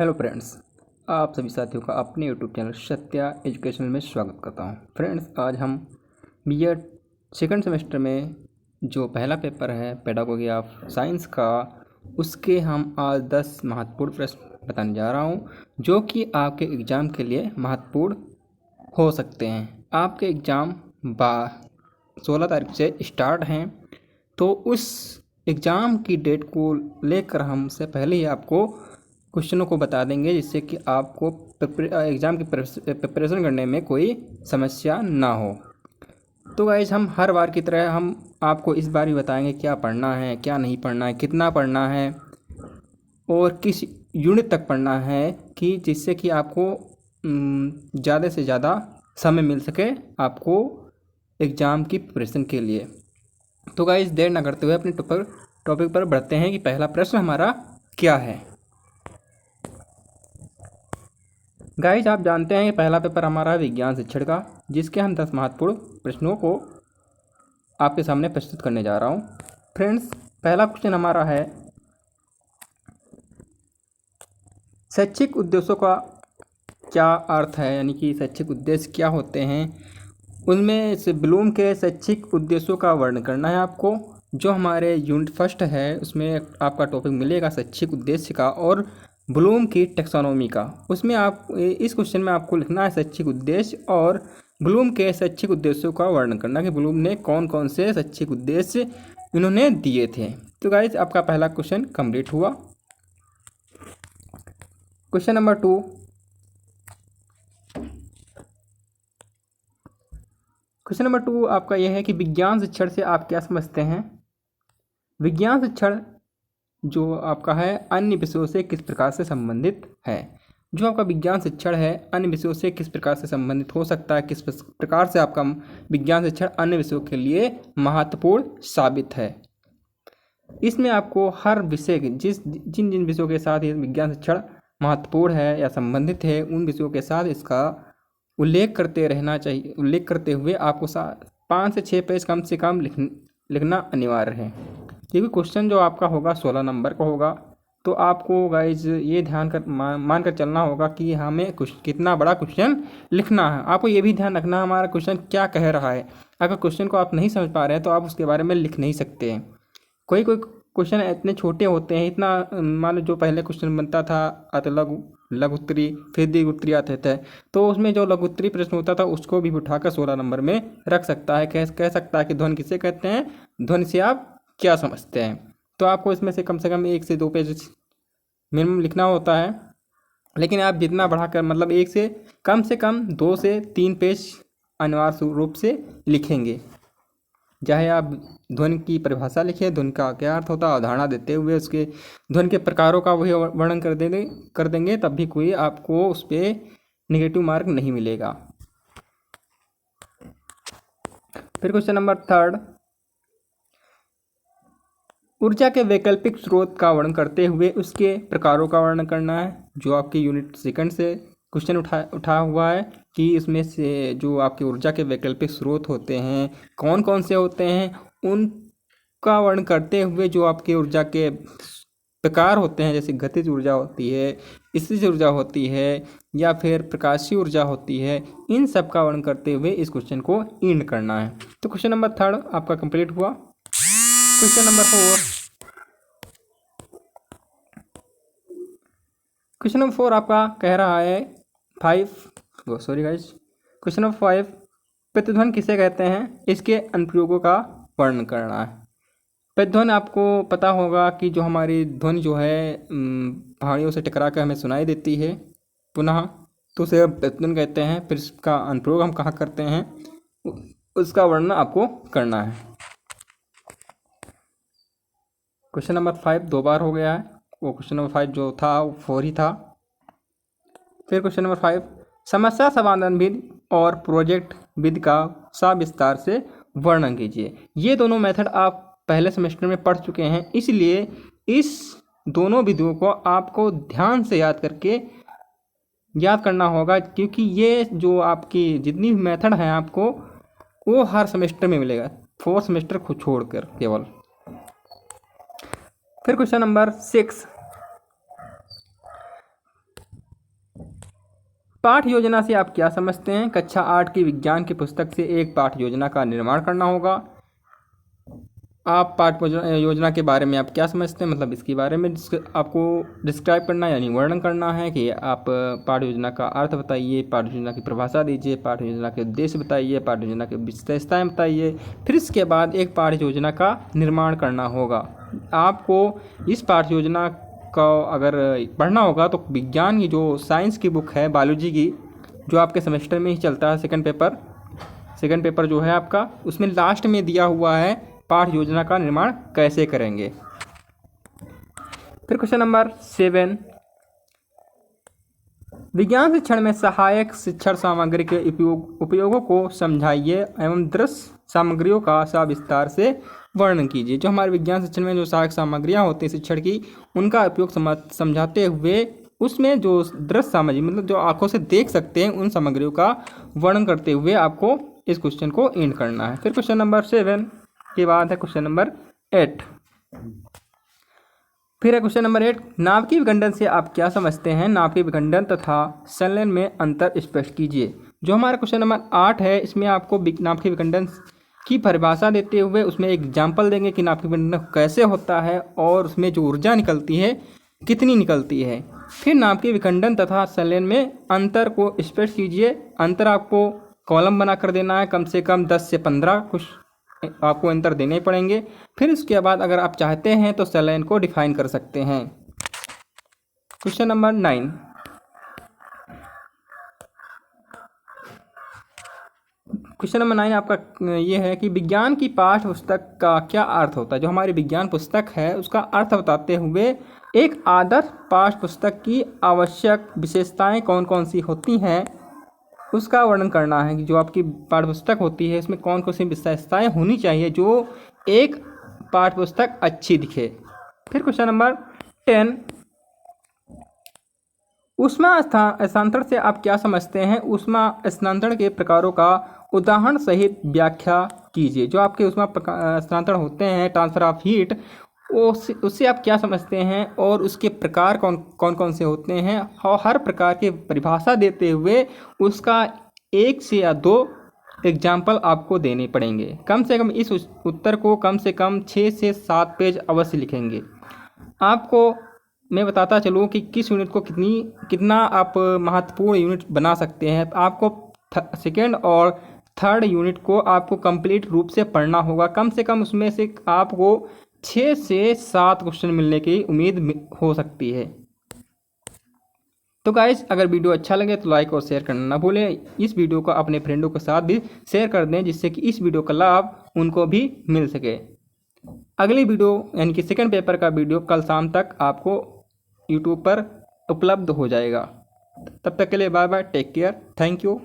Hello friends, आप सभी साथियों का अपने यूट्यूब चैनल सत्या एजुकेशनल में स्वागत करता हूं। फ्रेंड्स, आज हम बीएड सेकंड सेमेस्टर में जो पहला पेपर है पेडागोगी ऑफ साइंस का, उसके हम आज 10 महत्वपूर्ण प्रश्न बताने जा रहा हूं, जो कि आपके एग्ज़ाम के लिए महत्वपूर्ण हो सकते हैं। आपके एग्ज़ाम 16 तारीख से स्टार्ट हैं, तो उस एग्ज़ाम की डेट को लेकर हमसे पहले ही आपको क्वेश्चनों को बता देंगे, जिससे कि आपको एग्ज़ाम की प्रिपरेशन करने में कोई समस्या ना हो। तो गाइज, हम हर बार की तरह हम आपको इस बार भी बताएंगे क्या पढ़ना है, क्या नहीं पढ़ना है, कितना पढ़ना है और किस यूनिट तक पढ़ना है, कि जिससे कि आपको ज़्यादा से ज़्यादा समय मिल सके आपको एग्ज़ाम की प्रिपरेशन के लिए। तो गाइज, देर ना करते हुए अपने टॉपिक पर बढ़ते हैं कि पहला प्रश्न हमारा क्या है। गाइज, आप जानते हैं कि पहला पेपर हमारा विज्ञान शिक्षण का, जिसके हम 10 महत्वपूर्ण प्रश्नों को आपके सामने प्रस्तुत करने जा रहा हूं। फ्रेंड्स, पहला क्वेश्चन हमारा है, शैक्षिक उद्देश्यों का क्या अर्थ है, यानी कि शैक्षिक उद्देश्य क्या होते हैं। उनमें से ब्लूम के शैक्षिक उद्देश्यों का वर्णन करना है आपको। जो हमारे यूनिट फर्स्ट है, उसमें आपका टॉपिक मिलेगा शैक्षिक उद्देश्य का और ब्लूम की टेक्सोनोमी का। उसमें आप इस क्वेश्चन में आपको लिखना है शैक्षिक उद्देश्य और ब्लूम के शैक्षिक उद्देश्यों का वर्णन करना कि ब्लूम ने कौन कौन से शैक्षिक उद्देश्य इन्होंने दिए थे। तो गाइज, आपका पहला क्वेश्चन कंप्लीट हुआ। क्वेश्चन नंबर 2, क्वेश्चन नंबर 2 आपका यह है कि विज्ञान शिक्षण से आप क्या समझते हैं। विज्ञान शिक्षण जो आपका है अन्य विषयों से किस प्रकार से संबंधित है। जो आपका विज्ञान शिक्षण है अन्य विषयों से किस प्रकार से संबंधित हो सकता है, किस प्रकार से आपका विज्ञान शिक्षण अन्य विषयों के लिए महत्वपूर्ण साबित है। इसमें आपको हर विषय जिन जिन विषयों के साथ ये विज्ञान शिक्षण महत्वपूर्ण है या संबंधित है, उन विषयों के साथ इसका उल्लेख करते रहना चाहिए। उल्लेख करते हुए आपको 5 से 6 पेज कम से कम लिखना अनिवार्य है, क्योंकि क्वेश्चन जो आपका होगा 16 नंबर का होगा। तो आपको गाइज ये ध्यान कर मान कर चलना होगा कि हमें कितना बड़ा क्वेश्चन लिखना है। आपको ये भी ध्यान रखना है हमारा क्वेश्चन क्या कह रहा है। अगर क्वेश्चन को आप नहीं समझ पा रहे हैं तो आप उसके बारे में लिख नहीं सकते हैं। कोई कोई क्वेश्चन इतने छोटे होते हैं, इतना मान लो जो पहले क्वेश्चन बनता था लघुत्तरी फिर दीर्घोत्तरी आते थे, तो उसमें जो लघुत्तरी प्रश्न होता था उसको भी उठाकर 16 नंबर में रख सकता है। कह सकता है कि ध्वनि किसे कहते हैं, ध्वनि से आप क्या समझते हैं। तो आपको इसमें से कम 1 से 2 पेज मिनिमम लिखना होता है, लेकिन आप जितना बढ़ाकर मतलब कम 2 से 3 पेज अनिवार्य रूप से लिखेंगे। चाहे आप ध्वनि की परिभाषा लिखें, ध्वनि का क्या अर्थ होता है, अवधारणा देते हुए उसके ध्वनि के प्रकारों का वही वर्णन कर देंगे, तब भी कोई आपको उस पर निगेटिव मार्क नहीं मिलेगा। फिर क्वेश्चन नंबर 3, ऊर्जा के वैकल्पिक स्रोत का वर्णन करते हुए उसके प्रकारों का वर्णन करना है। जो आपके यूनिट सेकंड से क्वेश्चन उठा हुआ है कि इसमें से जो आपके ऊर्जा के वैकल्पिक स्रोत होते हैं कौन कौन से होते हैं, उनका वर्णन करते हुए जो आपके ऊर्जा के प्रकार होते हैं, जैसे गतिज ऊर्जा होती है, स्थितिज ऊर्जा होती है या फिर प्रकाशीय ऊर्जा होती है, इन सब का वर्णन करते हुए इस क्वेश्चन को एंड करना है। तो क्वेश्चन नंबर 3 आपका कंप्लीट हुआ। क्वेश्चन नंबर 4 आपका कह रहा है क्वेश्चन नंबर 5, प्रतिध्वनि किसे कहते हैं, इसके अनुप्रयोगों का वर्णन करना है। प्रतिध्वनि आपको पता होगा कि जो हमारी ध्वनि जो है पहाड़ियों से टकरा कर हमें सुनाई देती है पुनः, तो उसे प्रतिध्वनि कहते हैं। फिर इसका अनुप्रयोग हम कहाँ करते हैं उसका वर्णन आपको करना है। क्वेश्चन नंबर 5 2 बार हो गया है, वो क्वेश्चन नंबर 5 जो था वो 4 ही था। फिर क्वेश्चन नंबर 5, समस्या समाधान विधि और प्रोजेक्ट विधि का सविस्तार से वर्णन कीजिए। ये दोनों मेथड आप पहले सेमेस्टर में पढ़ चुके हैं, इसलिए इस दोनों विधियों को आपको ध्यान से याद करना होगा, क्योंकि ये जो आपकी जितनी भी मेथड हैं आपको वो हर सेमेस्टर में मिलेगा, 4 सेमेस्टर को छोड़कर केवल। फिर क्वेश्चन नंबर 6, पाठ योजना से आप क्या समझते हैं? कक्षा 8 की विज्ञान की पुस्तक से एक पाठ योजना का निर्माण करना होगा। आप पाठ योजना के बारे में आप क्या समझते हैं? मतलब इसके बारे में आपको डिस्क्राइब करना यानी वर्णन करना है कि आप पाठ योजना का अर्थ बताइए, पाठ योजना की परिभाषा दीजिए, पाठ योजना के उद्देश्य बताइए, पाठ योजना की विशेषताएं बताइए। फिर इसके बाद एक पाठ योजना का निर्माण करना होगा। आपको इस पाठ योजना का अगर पढ़ना होगा तो विज्ञान की जो साइंस की बुक है बायोलॉजी की, जो आपके सेमेस्टर में ही चलता है, सेकंड पेपर जो है आपका, उसमें लास्ट में दिया हुआ है पाठ योजना का निर्माण कैसे करेंगे। फिर क्वेश्चन नंबर 7, विज्ञान शिक्षण में सहायक शिक्षण सामग्री के उपयोगों को समझाइए एवं दृश्य सामग्रियों का सविस्तार से वर्णन कीजिए। जो हमारे विज्ञान शिक्षण में जो सहायक सामग्रियाँ होती हैं शिक्षण की, उनका उपयोग समझाते हुए उसमें जो दृश्य सामग्री मतलब जो आंखों से देख सकते हैं उन सामग्रियों का वर्णन करते हुए आपको इस क्वेश्चन को एंड करना है। फिर क्वेश्चन नंबर 7 के बाद है क्वेश्चन नंबर 8। फिर है क्वेश्चन नंबर 8, नाभिकीय विखंडन से आप क्या समझते हैं? नाभिकीय विखंडन तथा संलयन में अंतर स्पष्ट कीजिए। जो हमारा क्वेश्चन नंबर 8 है, इसमें आपको नाभिकीय विखंडन की परिभाषा देते हुए उसमें एक एग्जाम्पल देंगे कि नाभिकीय विखंडन कैसे होता है और उसमें जो ऊर्जा निकलती है कितनी निकलती है। फिर नाभिकीय विखंडन तथा संलयन में अंतर को स्पष्ट कीजिए। अंतर आपको कॉलम बना कर देना है, कम से कम 10 से 15 कुछ आपको अंतर देने पड़ेंगे। फिर इसके बाद अगर आप चाहते हैं तो संलयन को डिफाइन कर सकते हैं। क्वेश्चन नंबर 9, क्वेश्चन नंबर 9 आपका ये है कि विज्ञान की पाठ्य पुस्तक का क्या अर्थ होता है? जो हमारी विज्ञान पुस्तक है उसका अर्थ बताते हुए एक आदर्श पाठ्य पुस्तक की आवश्यक विशेषताएं कौन कौन सी होती हैं उसका वर्णन करना है कि जो आपकी पाठ्य पुस्तक होती है इसमें कौन कौन सी विशेषताएं होनी चाहिए जो एक पाठ्य पुस्तक अच्छी दिखे। फिर क्वेश्चन नंबर 10, ऊष्मा स्थानांतरण से आप क्या समझते हैं? ऊष्मा स्थानांतरण के प्रकारों का उदाहरण सहित व्याख्या कीजिए। जो आपके ऊष्मा स्थानांतरण होते हैं, ट्रांसफर ऑफ हीट, उससे आप क्या समझते हैं और उसके प्रकार कौन कौन से होते हैं, और हर प्रकार की परिभाषा देते हुए उसका 1 से या 2 एग्जाम्पल आपको देने पड़ेंगे। कम से कम इस उत्तर को कम से कम 6 से 7 पेज अवश्य लिखेंगे। आपको मैं बताता चलूँ कि किस यूनिट को कितना आप महत्वपूर्ण यूनिट बना सकते हैं। आपको सेकेंड और थर्ड यूनिट को आपको कंप्लीट रूप से पढ़ना होगा। कम से कम उसमें से आपको 6 से 7 क्वेश्चन मिलने की उम्मीद हो सकती है। तो गाइस, अगर वीडियो अच्छा लगे तो लाइक और शेयर करना ना भूलें। इस वीडियो को अपने फ्रेंडों के साथ भी शेयर कर दें जिससे कि इस वीडियो का लाभ उनको भी मिल सके। अगली वीडियो यानी कि सेकंड पेपर का वीडियो कल शाम तक आपको यूट्यूब पर उपलब्ध हो जाएगा। तब तक के लिए bye bye, take care, thank you.